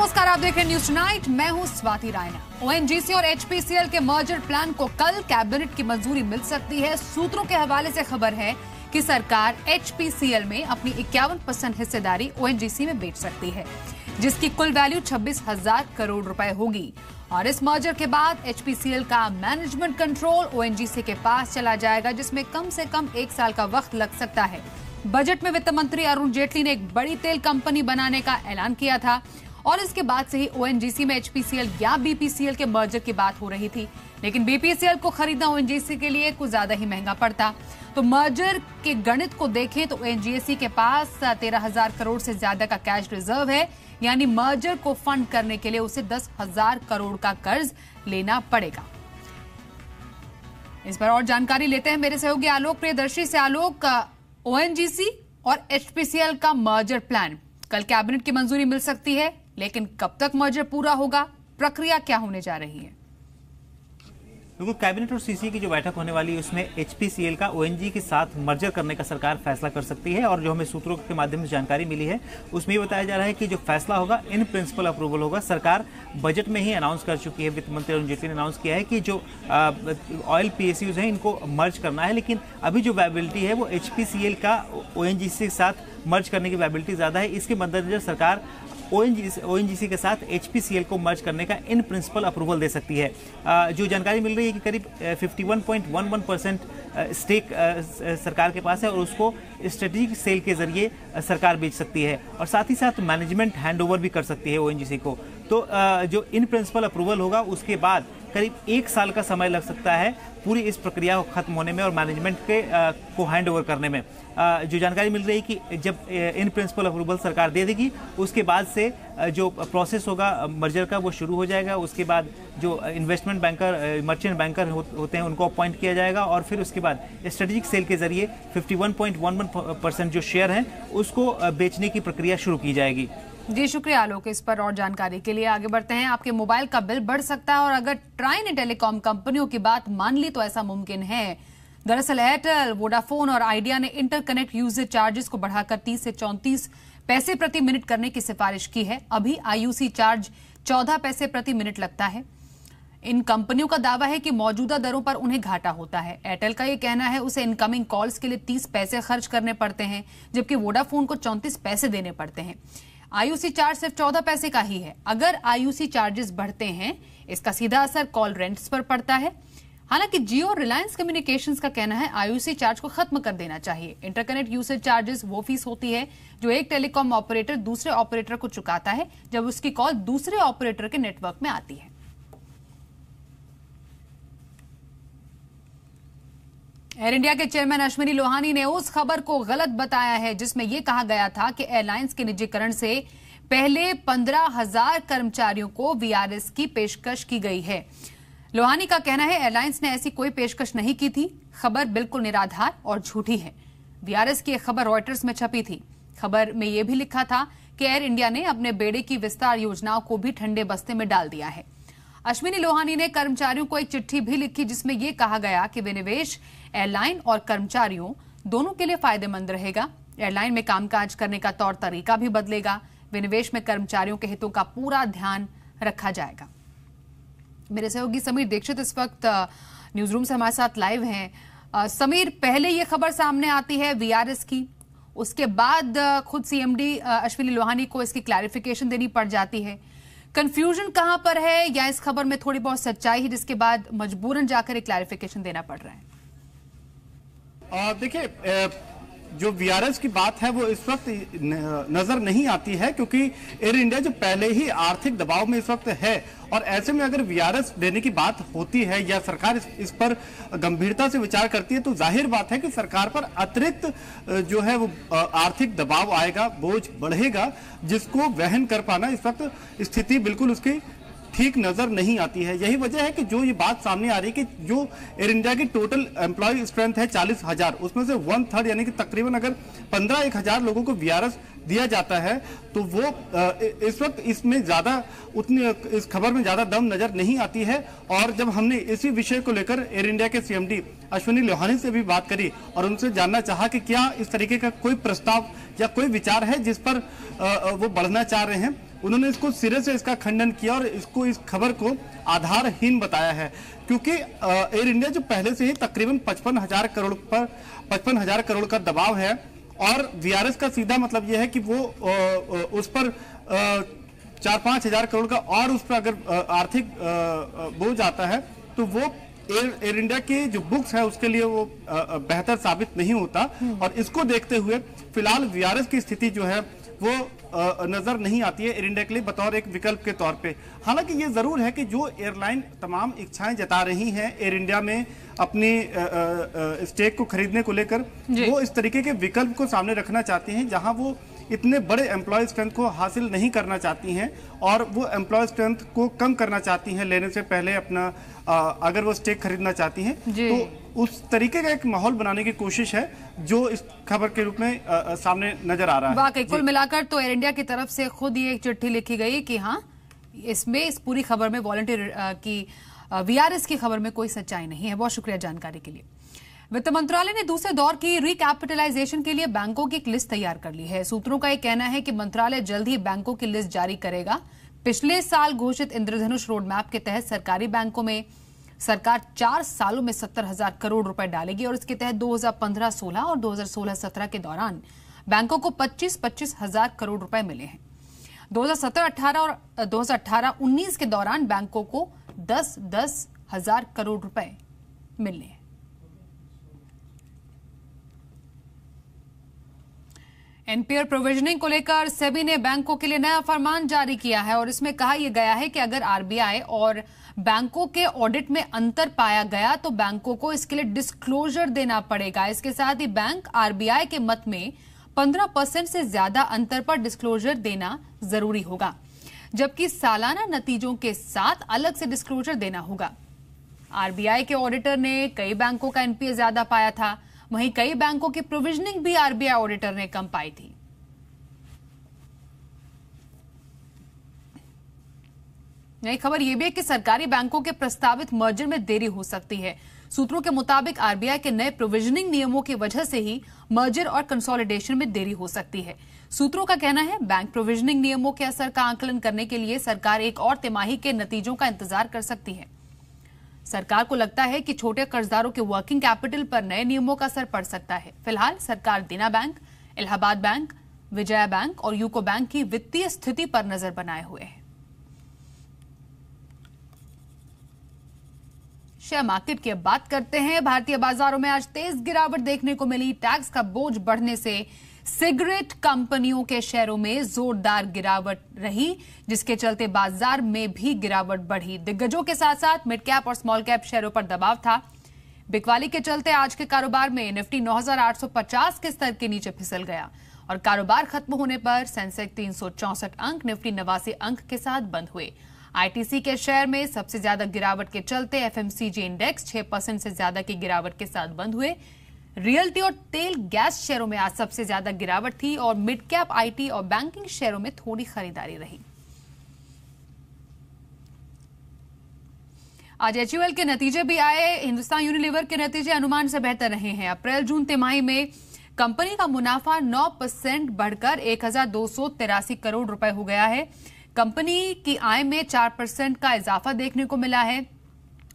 नमस्कार, आप देख रहे हैं न्यूज टुनाइट। मैं हूं स्वाति रायना। ओएनजीसी और एचपीसीएल के मर्जर प्लान को कल कैबिनेट की मंजूरी मिल सकती है। सूत्रों के हवाले से खबर है कि सरकार एचपीसीएल में अपनी 51% हिस्सेदारी ओएनजीसी में बेच सकती है, जिसकी कुल वैल्यू 26,000 करोड़ रुपए होगी। और इस मर्जर के बाद एचपीसीएल का मैनेजमेंट कंट्रोल ओएनजीसी के पास चला जाएगा, जिसमें कम से कम 1 साल का वक्त लग सकता है। बजट में वित्त मंत्री अरुण जेटली ने एक बड़ी तेल कंपनी बनाने का ऐलान किया था और इसके बाद से ही ओएनजीसी में एचपीसीएल या बीपीसीएल के मर्जर की बात हो रही थी, लेकिन बीपीसीएल को खरीदना ओएनजीसी के लिए कुछ ज्यादा ही महंगा पड़ता। तो मर्जर के गणित को देखें तो ओएनजीसी के पास 13,000 करोड़ से ज्यादा का कैश रिजर्व है, यानी मर्जर को फंड करने के लिए उसे 10,000 करोड़ का कर्ज लेना पड़ेगा। इस पर और जानकारी लेते हैं मेरे सहयोगी आलोक प्रियदर्शी से। आलोक, ओएनजीसी और एचपीसीएल का मर्जर प्लान कल कैबिनेट की मंजूरी मिल सकती है, लेकिन कब तक मर्जर पूरा होगा, प्रक्रिया क्या होने जा रही है? बिल्कुल, कैबिनेट और सीसी की जो बैठक होने वाली है उसमें एचपीसीएल का ओएनजी के साथ मर्जर करने का सरकार फैसला कर सकती है। और जो हमें सूत्रों के माध्यम से जानकारी मिली है उसमें ये बताया जा रहा है कि जो फैसला होगा इन प्रिंसिपल अप्रूवल होगा। सरकार बजट में ही अनाउंस कर चुकी है, वित्त मंत्री अरुण जेटली ने अनाउंस किया है कि जो ऑयल पीएसयूज हैं इनको मर्ज करना है, लेकिन अभी जो वायबिलिटी है वो एचपीसीएल का ओएनजीसी के साथ मर्ज करने की वायबिलिटी ज्यादा है। इसके मद्देनजर सरकार ओएनजीसी के साथ एचपीसीएल को मर्ज करने का इन प्रिंसिपल अप्रूवल दे सकती है। जो जानकारी मिल रही है कि करीब 51.11% स्टेक सरकार के पास है और उसको स्ट्रेटेजिक सेल के जरिए सरकार बेच सकती है और साथ ही साथ मैनेजमेंट हैंडओवर भी कर सकती है ओएनजीसी को। तो जो इन प्रिंसिपल अप्रूवल होगा उसके बाद करीब 1 साल का समय लग सकता है पूरी इस प्रक्रिया को खत्म होने में और मैनेजमेंट के को हैंड ओवर करने में। जो जानकारी मिल रही है कि जब इन प्रिंसिपल अप्रूवल सरकार दे देगी उसके बाद से जो प्रोसेस होगा मर्जर का वो शुरू हो जाएगा। उसके बाद जो इन्वेस्टमेंट बैंकर, मर्चेंट बैंकर होते हैं उनको अपॉइंट किया जाएगा और फिर उसके बाद स्ट्रेटेजिक सेल के जरिए 51.11% जो शेयर हैं उसको बेचने की प्रक्रिया शुरू की जाएगी। जी शुक्रिया आलोक इस पर और जानकारी के लिए। आगे बढ़ते हैं। आपके मोबाइल का बिल बढ़ सकता है और अगर ट्राई ने टेलीकॉम कंपनियों की बात मान ली तो ऐसा मुमकिन है। दरअसल एयरटेल, वोडाफोन और आइडिया ने इंटरकनेक्ट यूजेज चार्जेस को बढ़ाकर 30 से 34 पैसे प्रति मिनट करने की सिफारिश की है। अभी आईयूसी चार्ज 14 पैसे प्रति मिनट लगता है। इन कंपनियों का दावा है कि मौजूदा दरों पर उन्हें घाटा होता है। एयरटेल का यह कहना है उसे इनकमिंग कॉल्स के लिए 30 पैसे खर्च करने पड़ते हैं, जबकि वोडाफोन को 34 पैसे देने पड़ते हैं। आईयूसी चार्ज सिर्फ 14 पैसे का ही है। अगर आईयूसी चार्जेस बढ़ते हैं इसका सीधा असर कॉल रेंट्स पर पड़ता है। हालांकि जियो और रिलायंस कम्युनिकेशंस का कहना है आईयूसी चार्ज को खत्म कर देना चाहिए। इंटरकनेक्ट यूसेज चार्जेस वो फीस होती है जो एक टेलीकॉम ऑपरेटर दूसरे ऑपरेटर को चुकाता है जब उसकी कॉल दूसरे ऑपरेटर के नेटवर्क में आती है। एयर इंडिया के चेयरमैन अश्विनी लोहानी ने उस खबर को गलत बताया है जिसमें यह कहा गया था कि एयरलाइंस के निजीकरण से पहले 15,000 कर्मचारियों को वीआरएस की पेशकश की गई है। लोहानी का कहना है एयरलाइंस ने ऐसी कोई पेशकश नहीं की थी। खबर बिल्कुल निराधार और झूठी है। वीआरएस की एक खबर रॉयटर्स में छपी थी। खबर में यह भी लिखा था कि एयर इंडिया ने अपने बेड़े की विस्तार योजनाओं को भी ठंडे बस्ते में डाल दिया है। अश्विनी लोहानी ने कर्मचारियों को एक चिट्ठी भी लिखी जिसमें यह कहा गया कि विनिवेश एयरलाइन और कर्मचारियों दोनों के लिए फायदेमंद रहेगा। एयरलाइन में कामकाज करने का तौर तरीका भी बदलेगा। विनिवेश में कर्मचारियों के हितों का पूरा ध्यान रखा जाएगा। मेरे सहयोगी समीर दीक्षित इस वक्त न्यूज रूम से हमारे साथ लाइव हैं। समीर, पहले ये खबर सामने आती है वीआरएस की, उसके बाद खुद सीएमडी अश्विनी लोहानी को इसकी क्लैरिफिकेशन देनी पड़ जाती है। कंफ्यूजन कहां पर है या इस खबर में थोड़ी बहुत सच्चाई है जिसके बाद मजबूरन जाकर एक क्लैरिफिकेशन देना पड़ रहा है? देखिए, जो वीआरएस की बात है वो इस वक्त नजर नहीं आती है क्योंकि एयर इंडिया जो पहले ही आर्थिक दबाव में इस वक्त है और ऐसे में अगर वीआरएस देने की बात होती है या सरकार इस पर गंभीरता से विचार करती है तो जाहिर बात है कि सरकार पर अतिरिक्त जो है वो आर्थिक दबाव आएगा, बोझ बढ़ेगा, जिसको वहन कर पाना इस वक्त स्थिति बिल्कुल उसकी ठीक नजर नहीं आती है। यही वजह है कि जो ये बात सामने आ रही है कि जो एयर इंडिया की टोटल एम्प्लॉय स्ट्रेंथ है 40,000, उसमें से 1/3 यानी कि तकरीबन अगर 15-1,000 लोगों को वीआरएस दिया जाता है तो वो इस वक्त इसमें ज्यादा उतनी इस खबर में ज्यादा दम नजर नहीं आती है। और जब हमने इसी विषय को लेकर एयर इंडिया के सीएमडी अश्विनी लोहानी से भी बात करी और उनसे जानना चाहा कि क्या इस तरीके का कोई प्रस्ताव या कोई विचार है जिस पर वो बढ़ना चाह रहे हैं, उन्होंने इसको सिरे से इसका खंडन किया और इसको इस खबर को आधारहीन बताया है, क्योंकि एयर इंडिया जो पहले से ही तकरीबन 55,000 करोड़ का दबाव है और वीआरएस का सीधा मतलब यह है कि वो उस पर 4-5 हजार करोड़ का और उस पर अगर आर्थिक बोझ आता है तो वो एयर इंडिया के जो बुक्स है उसके लिए वो बेहतर साबित नहीं होता। और इसको देखते हुए फिलहाल वीआरएस की स्थिति जो है वो नजर नहीं आती है एयर इंडिया के लिए बतौर एक विकल्प के तौर पे। हालांकि ये जरूर है कि जो एयरलाइन तमाम इच्छाएं जता रही हैं एयर इंडिया में अपनी स्टेक को खरीदने को लेकर, वो इस तरीके के विकल्प को सामने रखना चाहती हैं जहां वो इतने बड़े एम्प्लॉय स्ट्रेंथ को हासिल नहीं करना चाहती हैं और वो एम्प्लॉय स्ट्रेंथ को कम करना चाहती हैं लेने से पहले अपना अगर वो स्टेक खरीदना चाहती हैं तो उस तरीके का एक माहौल बनाने की कोशिश है जो इस खबर के रूप में सामने नजर आ रहा है। वाकई कुल मिलाकर तो एयर इंडिया की तरफ से खुद ये एक चिट्ठी लिखी गई कि हाँ, इसमें इस पूरी खबर में वॉलंटियर की वीआरएस की खबर में कोई सच्चाई नहीं है। बहुत शुक्रिया जानकारी के लिए। वित्त मंत्रालय ने दूसरे दौर की रिकैपिटलाइजेशन के लिए बैंकों की एक लिस्ट तैयार कर ली है। सूत्रों का यह कहना है कि मंत्रालय जल्द ही बैंकों की लिस्ट जारी करेगा। पिछले साल घोषित इंद्रधनुष रोड मैप के तहत सरकारी बैंकों में सरकार 4 सालों में 70,000 करोड़ रुपए डालेगी और इसके तहत 2015-16 और 2016-17 के दौरान बैंकों को 25,000 करोड़ रुपए मिले हैं। 2017-18 और 2018-19 के दौरान बैंकों को 10,000 करोड़ रुपए मिलने हैं। एनपीआर प्रोविजनिंग को लेकर सेबी ने बैंकों के लिए नया फरमान जारी किया है और इसमें कहा यह गया है कि अगर आरबीआई और बैंकों के ऑडिट में अंतर पाया गया तो बैंकों को इसके लिए डिस्क्लोजर देना पड़ेगा। इसके साथ ही बैंक आरबीआई के मत में 15% से ज्यादा अंतर पर डिस्क्लोजर देना जरूरी होगा, जबकि सालाना नतीजों के साथ अलग से डिस्क्लोजर देना होगा। आरबीआई के ऑडिटर ने कई बैंकों का एनपीए ज्यादा पाया था, वहीं कई बैंकों की प्रोविजनिंग भी आरबीआई ऑडिटर ने कम पाई थी। नई खबर यह भी है कि सरकारी बैंकों के प्रस्तावित मर्जर में देरी हो सकती है। सूत्रों के मुताबिक आरबीआई के नए प्रोविजनिंग नियमों की वजह से ही मर्जर और कंसोलिडेशन में देरी हो सकती है। सूत्रों का कहना है बैंक प्रोविजनिंग नियमों के असर का आकलन करने के लिए सरकार एक और तिमाही के नतीजों का इंतजार कर सकती है। सरकार को लगता है कि छोटे कर्जदारों के वर्किंग कैपिटल पर नए नियमों का असर पड़ सकता है। फिलहाल सरकार देना bank, Allahabad bank, Vijaya bank और यूको बैंक की वित्तीय स्थिति पर नजर बनाए हुए है। शेयर मार्केट की अब बात करते हैं। भारतीय बाजारों में आज तेज गिरावट देखने को मिली। टैक्स का बोझ बढ़ने से सिगरेट कंपनियों के शेयरों में जोरदार गिरावट रही, जिसके चलते बाजार में भी गिरावट बढ़ी। दिग्गजों के साथ साथ मिड कैप और स्मॉल कैप शेयरों पर दबाव था। बिकवाली के चलते आज के कारोबार में निफ्टी 9,850 के स्तर के नीचे फिसल गया और कारोबार खत्म होने पर सेंसेक्स 364 अंक, निफ्टी 89 अंक के साथ बंद हुए। आईटीसी के शेयर में सबसे ज्यादा गिरावट के चलते एफएमसीजी इंडेक्स 6% से ज्यादा की गिरावट के साथ बंद हुए। रियल्टी और तेल गैस शेयरों में आज सबसे ज्यादा गिरावट थी और मिड कैप आईटी और बैंकिंग शेयरों में थोड़ी खरीदारी रही। आज एचयूएल के नतीजे भी आए। हिंदुस्तान यूनिलीवर के नतीजे अनुमान से बेहतर रहे हैं। अप्रैल जून तिमाही में कंपनी का मुनाफा 9% बढ़कर 1,283 करोड़ रुपए हो गया है। कंपनी की आय में 4% का इजाफा देखने को मिला है।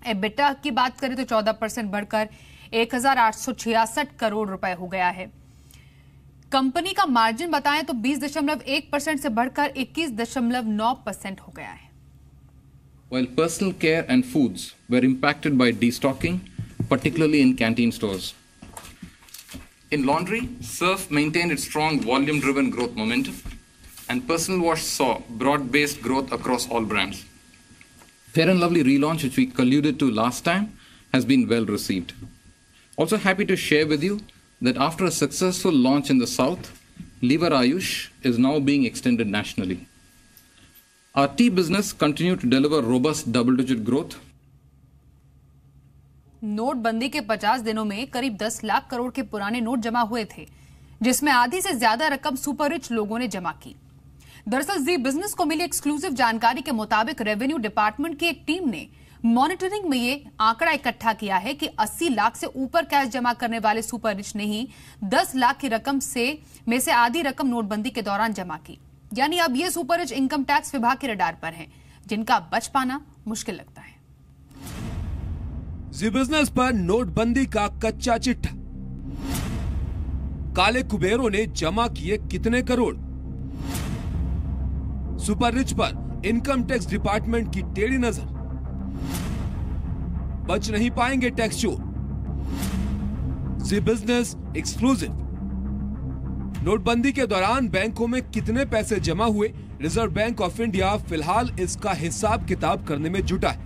एबिटा की बात करें तो 14% बढ़कर 1,866 करोड़ रुपए हो गया है। कंपनी का मार्जिन बताएं तो 20.1% से बढ़कर 21.9% हो गया है। While personal care and foods were impacted by destocking, particularly in canteen stores. In laundry, Surf maintained its strong volume-driven growth momentum, and personal wash saw broad-based growth across all brands. Fair & Lovely relaunch, which we alluded to last time, has been well received. Also happy to share with you that after a successful launch in the south, Lever Ayush is now being extended nationally. Our tea business continued to deliver robust double-digit growth. नोटबंदी के 50 दिनों में करीब 10 लाख करोड़ के पुराने note जमा हुए थे, जिसमें आधी से ज्यादा रकम सुपर रिच लोगों ने जमा की। दरअसल जी बिजनेस को मिली एक्सक्लूसिव जानकारी के मुताबिक रेवेन्यू डिपार्टमेंट की एक टीम ने मॉनिटरिंग में ये आंकड़ा इकट्ठा किया है कि 80 लाख से ऊपर कैश जमा करने वाले सुपर रिच ने ही 10 लाख की रकम में से आधी रकम नोटबंदी के दौरान जमा की। यानी अब ये सुपर रिच इनकम टैक्स विभाग के रडार पर हैं, जिनका बच पाना मुश्किल लगता है। जी बिजनेस पर नोटबंदी का कच्चा चिट्ठा। काले कुबेरों ने जमा किए कितने करोड़। सुपर रिच पर इनकम टैक्स डिपार्टमेंट की टेढ़ी नजर। बच नहीं पाएंगे टैक्स चोर। जी बिजनेस एक्सक्लूसिव। नोटबंदी के दौरान बैंकों में कितने पैसे जमा हुए, रिजर्व बैंक ऑफ इंडिया फिलहाल इसका हिसाब किताब करने में जुटा है।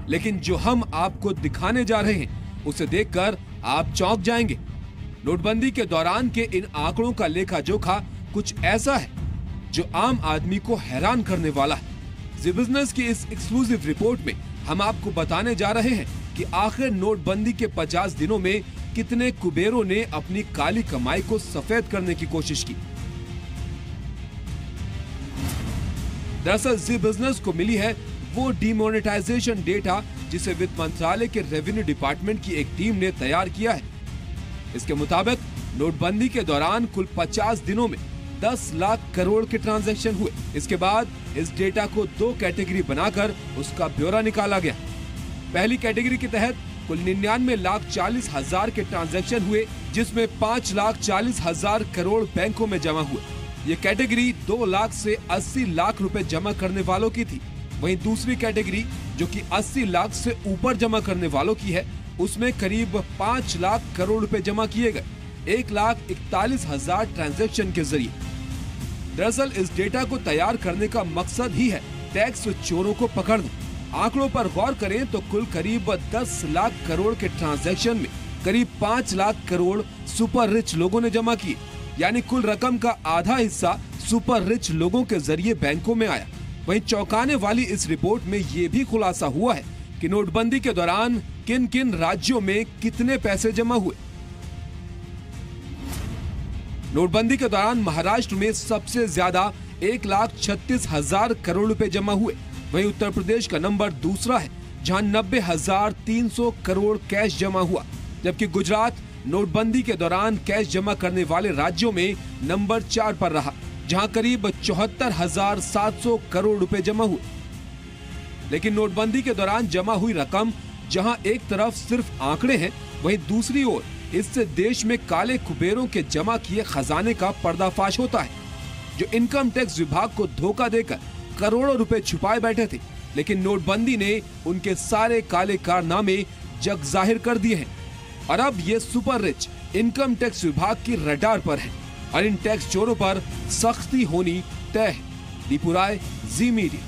लेकिन जो हम आपको दिखाने जा रहे हैं उसे देखकर आप चौंक जाएंगे। नोटबंदी के दौरान के इन आंकड़ों का लेखा जोखा कुछ ऐसा है जो आम आदमी को हैरान करने वाला है। जी बिजनेस की इस एक्सक्लूसिव रिपोर्ट में हम आपको बताने जा रहे हैं कि आखिर नोटबंदी के 50 दिनों में कितने कुबेरों ने अपनी काली कमाई को सफेद करने की कोशिश की। दरअसल जी बिजनेस को मिली है वो डिमोनेटाइजेशन डेटा जिसे वित्त मंत्रालय के रेवेन्यू डिपार्टमेंट की एक टीम ने तैयार किया है। इसके मुताबिक नोटबंदी के दौरान कुल 50 दिनों में 10 लाख करोड़ के ट्रांजैक्शन हुए। इसके बाद इस डेटा को 2 कैटेगरी बनाकर उसका ब्यौरा निकाला गया। पहली कैटेगरी के तहत कुल 99,40,000 के ट्रांजैक्शन हुए, जिसमें 5,40,000 करोड़ बैंकों में जमा हुए। ये कैटेगरी 2 लाख से 80 लाख रुपए जमा करने वालों की थी। वहीं दूसरी कैटेगरी जो कि 80 लाख से ऊपर जमा करने वालों की है, उसमें करीब 5 लाख करोड़ रुपए जमा किए गए 1,41,000 ट्रांजैक्शन के जरिए। दरअसल इस डेटा को तैयार करने का मकसद ही है टैक्स चोरों को पकड़ना। आंकड़ों पर गौर करें तो कुल करीब 10 लाख करोड़ के ट्रांजैक्शन में करीब 5 लाख करोड़ सुपर रिच लोगों ने जमा किए, यानी कुल रकम का आधा हिस्सा सुपर रिच लोगों के जरिए बैंकों में आया। वहीं चौंकाने वाली इस रिपोर्ट में ये भी खुलासा हुआ है कि नोटबंदी के दौरान किन किन राज्यों में कितने पैसे जमा हुए। नोटबंदी के दौरान महाराष्ट्र में सबसे ज्यादा 1,36,000 करोड़ रुपए जमा हुए। वहीं उत्तर प्रदेश का नंबर दूसरा है, जहां 90,300 करोड़ कैश जमा हुआ, जबकि गुजरात नोटबंदी के दौरान कैश जमा करने वाले राज्यों में नंबर 4 पर रहा, जहां करीब 74,700 करोड़ रुपए जमा हुए। लेकिन नोटबंदी के दौरान जमा हुई रकम जहां एक तरफ सिर्फ आंकड़े हैं, वहीं दूसरी ओर इससे देश में काले कुबेरों के जमा किए खजाने का पर्दाफाश होता है, जो इनकम टैक्स विभाग को धोखा देकर करोड़ों रुपए छुपाए बैठे थे। लेकिन नोटबंदी ने उनके सारे काले कारनामे जग जाहिर कर दिए हैं और अब ये सुपर रिच इनकम टैक्स विभाग की रडार पर है और इन टैक्स चोरों पर सख्ती होनी तय है। दीपू राय, जी मीडिया।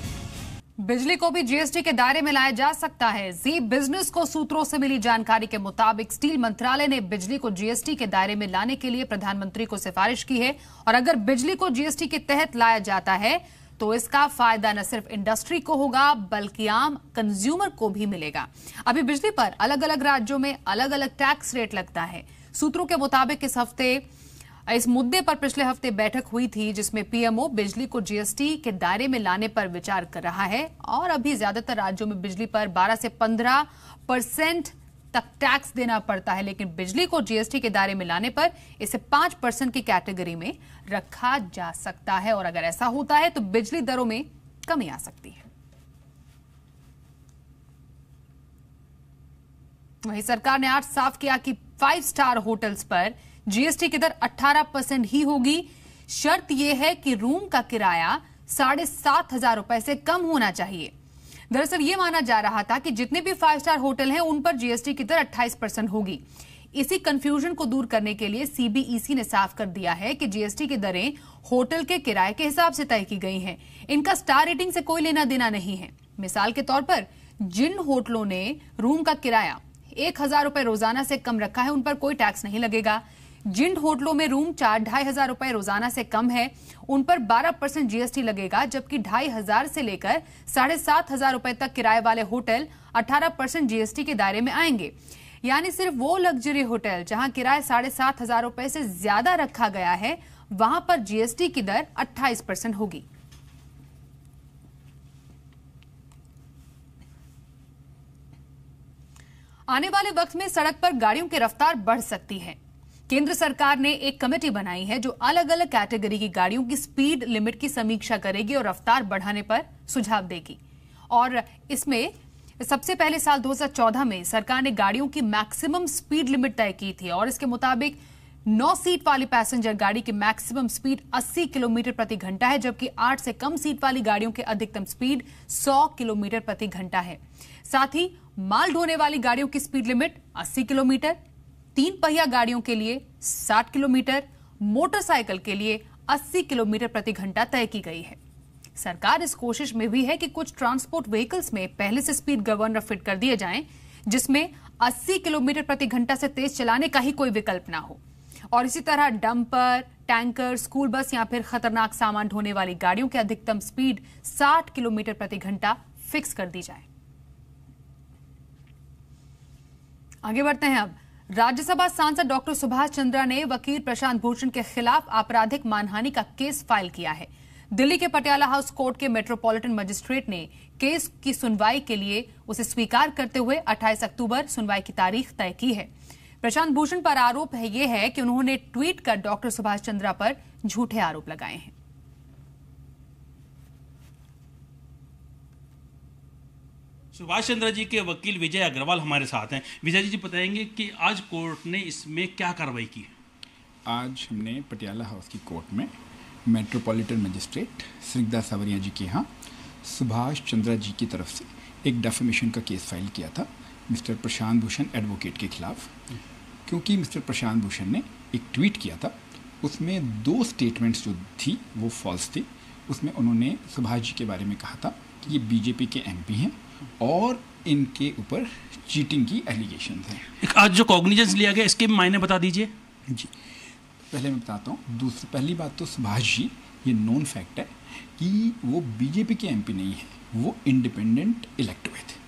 बिजली को भी जीएसटी के दायरे में लाया जा सकता है। जी बिजनेस को सूत्रों से मिली जानकारी के मुताबिक स्टील मंत्रालय ने बिजली को जीएसटी के दायरे में लाने के लिए प्रधानमंत्री को सिफारिश की है और अगर बिजली को जीएसटी के तहत लाया जाता है तो इसका फायदा न सिर्फ इंडस्ट्री को होगा बल्कि आम कंज्यूमर को भी मिलेगा। अभी बिजली पर अलग अलग राज्यों में अलग अलग टैक्स रेट लगता है। सूत्रों के मुताबिक इस मुद्दे पर पिछले हफ्ते बैठक हुई थी, जिसमें पीएमओ बिजली को जीएसटी के दायरे में लाने पर विचार कर रहा है और अभी ज्यादातर राज्यों में बिजली पर 12 से 15% तक टैक्स देना पड़ता है, लेकिन बिजली को जीएसटी के दायरे में लाने पर इसे 5% की कैटेगरी में रखा जा सकता है और अगर ऐसा होता है तो बिजली दरों में कमी आ सकती है। वहीं सरकार ने आज साफ किया कि 5 स्टार होटल्स पर जीएसटी की दर 18% ही होगी। शर्त यह है कि रूम का किराया 7,500 रुपए से कम होना चाहिए। दरअसल ये माना जा रहा था कि जितने भी 5 स्टार होटल हैं उन पर जीएसटी की दर 28% होगी। इसी कंफ्यूजन को दूर करने के लिए सीबीईसी ने साफ कर दिया है कि जीएसटी की दरें होटल के किराए के हिसाब से तय की गई हैं। इनका स्टार रेटिंग से कोई लेना देना नहीं है। मिसाल के तौर पर जिन होटलों ने रूम का किराया 1,000 रुपए रोजाना से कम रखा है उन पर कोई टैक्स नहीं लगेगा। जिन होटलों में रूम 4,500 रुपए रोजाना से कम है उन पर 12% जीएसटी लगेगा, जबकि 2,500 से लेकर 7,500 रुपए तक किराए वाले होटल 18% जीएसटी के दायरे में आएंगे। यानी सिर्फ वो लग्जरी होटल जहां किराया 7,500 रुपए से ज्यादा रखा गया है वहां पर जीएसटी की दर 28% होगी। आने वाले वक्त में सड़क पर गाड़ियों की रफ्तार बढ़ सकती है, केंद्र सरकार ने एक कमेटी बनाई है जो अलग अलग कैटेगरी की गाड़ियों की स्पीड लिमिट की समीक्षा करेगी और रफ्तार बढ़ाने पर सुझाव देगी। और इसमें सबसे पहले साल 2014 में सरकार ने गाड़ियों की मैक्सिमम स्पीड लिमिट तय की थी और इसके मुताबिक 9 सीट वाली पैसेंजर गाड़ी की मैक्सिमम स्पीड 80 किलोमीटर प्रति घंटा है, जबकि 8 से कम सीट वाली गाड़ियों की अधिकतम स्पीड 100 किलोमीटर प्रति घंटा है। साथ ही माल ढोने वाली गाड़ियों की स्पीड लिमिट 80 किलोमीटर, 3 पहिया गाड़ियों के लिए 60 किलोमीटर, मोटरसाइकिल के लिए 80 किलोमीटर प्रति घंटा तय की गई है। सरकार इस कोशिश में भी है कि कुछ ट्रांसपोर्ट व्हीकल्स में पहले से स्पीड गवर्नर फिट कर दिए जाएं, जिसमें 80 किलोमीटर प्रति घंटा से तेज चलाने का ही कोई विकल्प ना हो। और इसी तरह डंपर, टैंकर, स्कूल बस या फिर खतरनाक सामान ढोने वाली गाड़ियों की अधिकतम स्पीड 60 किलोमीटर प्रति घंटा फिक्स कर दी जाए। आगे बढ़ते हैं अब। राज्यसभा सांसद डॉक्टर सुभाष चंद्रा ने वकील प्रशांत भूषण के खिलाफ आपराधिक मानहानि का केस फाइल किया है। दिल्ली के पटियाला हाउस कोर्ट के मेट्रोपॉलिटन मजिस्ट्रेट ने केस की सुनवाई के लिए उसे स्वीकार करते हुए 28 अक्टूबर सुनवाई की तारीख तय की है। प्रशांत भूषण पर आरोप है कि उन्होंने ट्वीट कर डॉक्टर सुभाष चंद्रा पर झूठे आरोप लगाए हैं। सुभाष चंद्रा जी के वकील विजय अग्रवाल हमारे साथ हैं। विजय जी बताएंगे कि आज कोर्ट ने इसमें क्या कार्रवाई की है। आज हमने पटियाला हाउस की कोर्ट में मेट्रोपॉलिटन मजिस्ट्रेट स्निग्धा सावरिया जी के यहाँ सुभाष चंद्रा जी की तरफ से एक डेफेमेशन का केस फाइल किया था मिस्टर प्रशांत भूषण एडवोकेट के खिलाफ, क्योंकि मिस्टर प्रशांत भूषण ने एक ट्वीट किया था, उसमें 2 स्टेटमेंट्स जो थी वो फॉल्स थी। उसमें उन्होंने सुभाष जी के बारे में कहा था कि ये बीजेपी के एमपी हैं और इनके ऊपर चीटिंग की एलिगेशन हैं। आज जो कॉग्निजेंस लिया गया इसके मायने बता दीजिए। जी, पहले मैं बताता हूँ। पहली बात तो सुभाष जी, ये नोन फैक्ट है कि वो बीजेपी के एमपी नहीं है, वो इंडिपेंडेंट इलेक्ट हुए थे।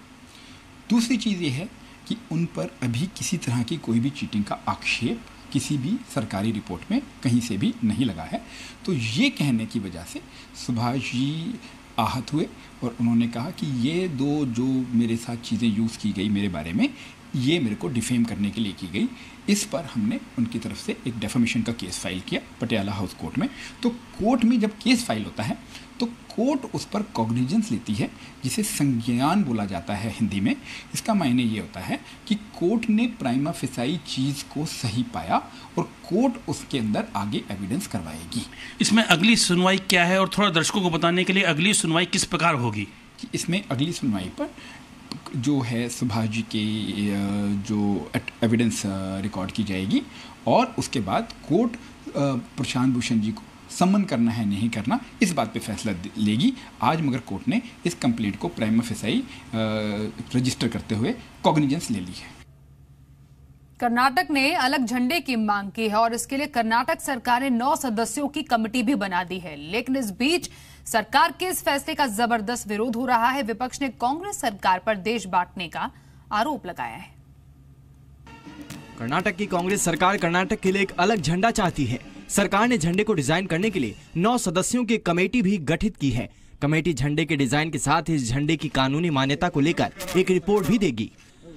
दूसरी चीज़ ये है कि उन पर अभी किसी तरह की कोई भी चीटिंग का आक्षेप किसी भी सरकारी रिपोर्ट में कहीं से भी नहीं लगा है। तो ये कहने की वजह से सुभाष जी आहत हुए और उन्होंने कहा कि ये 2 जो मेरे साथ चीज़ें यूज़ की गई मेरे बारे में, ये मेरे को डिफेम करने के लिए की गई। इस पर हमने उनकी तरफ से एक डेफेमेशन का केस फाइल किया पटियाला हाउस कोर्ट में। तो कोर्ट में जब केस फाइल होता है तो कोर्ट उस पर कॉग्निजेंस लेती है, जिसे संज्ञान बोला जाता है हिंदी में। इसका मायने ये होता है कि कोर्ट ने प्राइमा फेसाई चीज़ को सही पाया और कोर्ट उसके अंदर आगे एविडेंस करवाएगी। इसमें अगली सुनवाई क्या है और थोड़ा दर्शकों को बताने के लिए अगली सुनवाई किस प्रकार होगी? इसमें अगली सुनवाई पर जो है सुभाष जी के जो एविडेंस रिकॉर्ड की जाएगी और उसके बाद कोर्ट प्रशांत भूषण जी को समन करना है नहीं करना, इस बात पे फैसला लेगी। आज मगर कोर्ट ने इस कंप्लेंट को प्राइमा फेसाई रजिस्टर करते हुए कॉग्निजेंस ले ली है। कर्नाटक ने अलग झंडे की मांग की है और इसके लिए कर्नाटक सरकार ने 9 सदस्यों की कमेटी भी बना दी है। लेकिन इस बीच सरकार के इस फैसले का जबरदस्त विरोध हो रहा है। विपक्ष ने कांग्रेस सरकार पर देश बांटने का आरोप लगाया है। कर्नाटक की कांग्रेस सरकार कर्नाटक के लिए एक अलग झंडा चाहती है। सरकार ने झंडे को डिजाइन करने के लिए 9 सदस्यों की कमेटी भी गठित की है। कमेटी झंडे के डिजाइन के साथ ही इस झंडे की कानूनी मान्यता को लेकर एक रिपोर्ट भी देगी।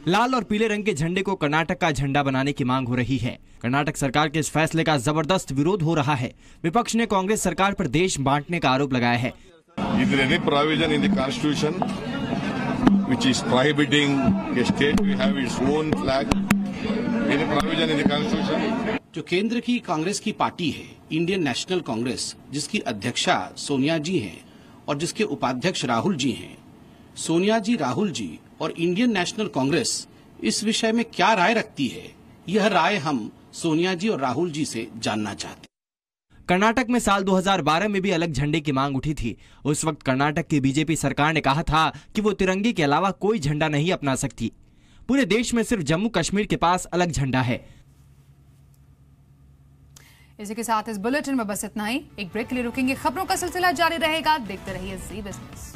लाल और पीले रंग के झंडे को कर्नाटक का झंडा बनाने की मांग हो रही है। कर्नाटक सरकार के इस फैसले का जबरदस्त विरोध हो रहा है। विपक्ष ने कांग्रेस सरकार पर देश बांटने का आरोप लगाया है। जो केंद्र की कांग्रेस की पार्टी है, इंडियन नेशनल कांग्रेस, जिसकी अध्यक्षा सोनिया जी हैं और जिसके उपाध्यक्ष राहुल जी हैं, सोनिया जी, राहुल जी और इंडियन नेशनल कांग्रेस इस विषय में क्या राय रखती है, यह राय हम सोनिया जी और राहुल जी से जानना चाहते हैं। कर्नाटक में साल 2012 में भी अलग झंडे की मांग उठी थी। उस वक्त कर्नाटक की बीजेपी सरकार ने कहा था कि वो तिरंगे के अलावा कोई झंडा नहीं अपना सकती। पूरे देश में सिर्फ जम्मू कश्मीर के पास अलग झंडा है। इसी के साथ इस बुलेटिन में बस इतना ही। एक ब्रेक के लिए रुकेंगे, खबरों का सिलसिला जारी रहेगा। देखते रहिए जी बिजनेस।